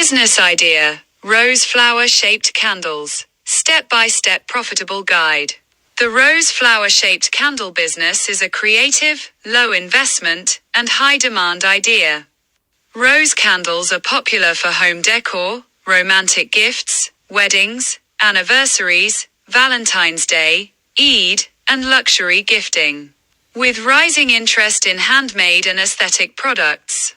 Business idea: rose flower-shaped candles. Step-by-step profitable guide. The rose flower-shaped candle business is a creative, low-investment, and high-demand idea. Rose candles are popular for home decor, romantic gifts, weddings, anniversaries, Valentine's Day, Eid, and luxury gifting. With rising interest in handmade and aesthetic products,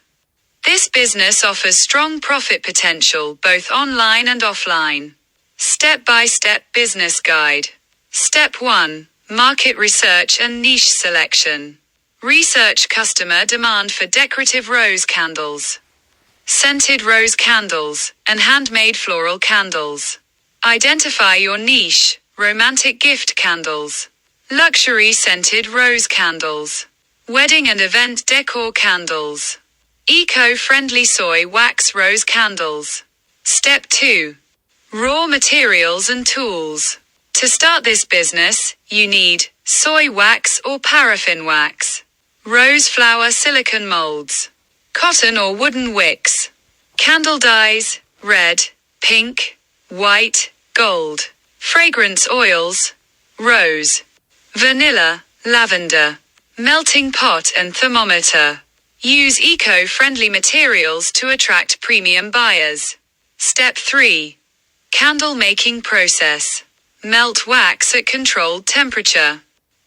this business offers strong profit potential both online and offline. Step-by-step business guide. Step 1. Market research and niche selection. Research customer demand for decorative rose candles, scented rose candles, and handmade floral candles. Identify your niche: romantic gift candles, luxury scented rose candles, wedding and event decor candles, eco-friendly soy wax rose candles. Step 2. Raw materials and tools. To start this business, you need soy wax or paraffin wax, rose flower silicone molds, cotton or wooden wicks, candle dyes, red, pink, white, gold, fragrance oils, rose, vanilla, lavender, melting pot and thermometer. Use eco-friendly materials to attract premium buyers. Step 3. Candle making process. Melt wax at controlled temperature.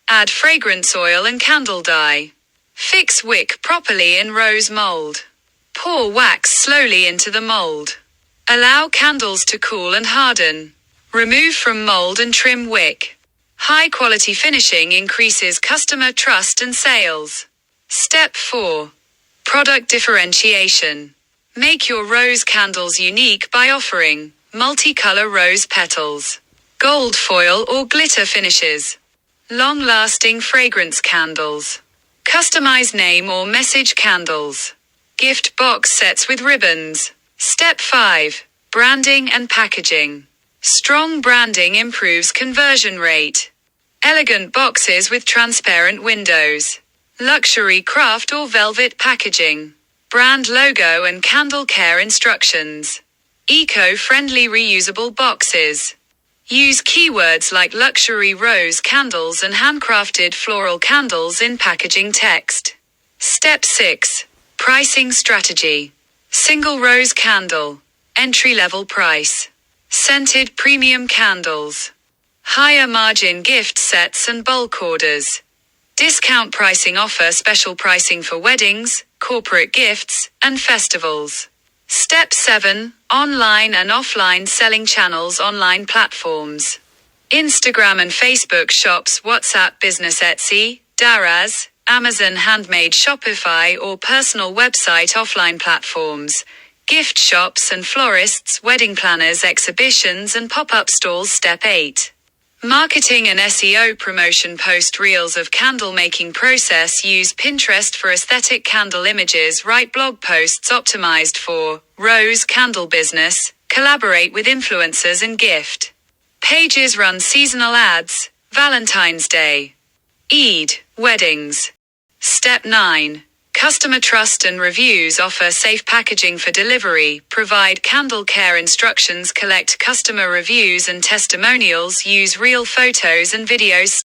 Add fragrance oil and candle dye. Fix wick properly in rose mold. Pour wax slowly into the mold. Allow candles to cool and harden. Remove from mold and trim wick. High quality finishing increases customer trust and sales. Step 4. Product differentiation. Make your rose candles unique by offering multicolor rose petals, gold foil or glitter finishes, long-lasting fragrance candles, customized name or message candles, gift box sets with ribbons. Step 5. Branding and packaging. Strong branding improves conversion rate. Elegant boxes with transparent windows, luxury craft or velvet packaging, brand logo and candle care instructions, eco-friendly reusable boxes. Use keywords like luxury rose candles and handcrafted floral candles in packaging text. Step 6. Pricing strategy. Single rose candle. Entry-level price. Scented premium candles. Higher margin gift sets and bulk orders. Discount pricing offer special pricing for weddings, corporate gifts, and festivals. Step 7. Online and offline selling channels. Online platforms. Instagram and Facebook shops, WhatsApp business, Etsy, Daraz, Amazon Handmade, Shopify or personal website. Offline platforms. Gift shops and florists, wedding planners, exhibitions and pop-up stalls. Step 8. Marketing and SEO promotion. Post reels of candle making process. Use Pinterest for aesthetic candle images. Write blog posts optimized for rose candle business. Collaborate with influencers and gift pages. Run seasonal ads. Valentine's Day, Eid, weddings. Step 9. Customer trust and reviews. Offer safe packaging for delivery. Provide candle care instructions. Collect customer reviews and testimonials. Use real photos and videos.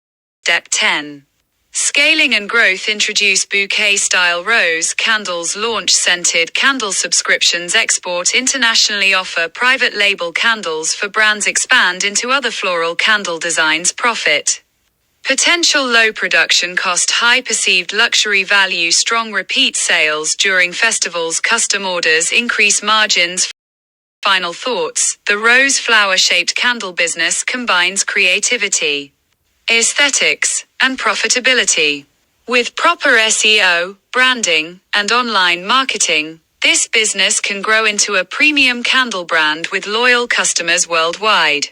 Step 10. Scaling and growth. Introduce bouquet-style rose candles. Launch scented candle subscriptions. Export internationally. Offer private label candles for brands. Expand into other floral candle designs. Profit potential. Low production cost. High perceived luxury value. Strong repeat sales during festivals. Custom orders. Increase margins. Final thoughts. The rose flower-shaped candle business combines creativity, aesthetics, and profitability. With proper SEO, branding, and online marketing, this business can grow into a premium candle brand with loyal customers worldwide.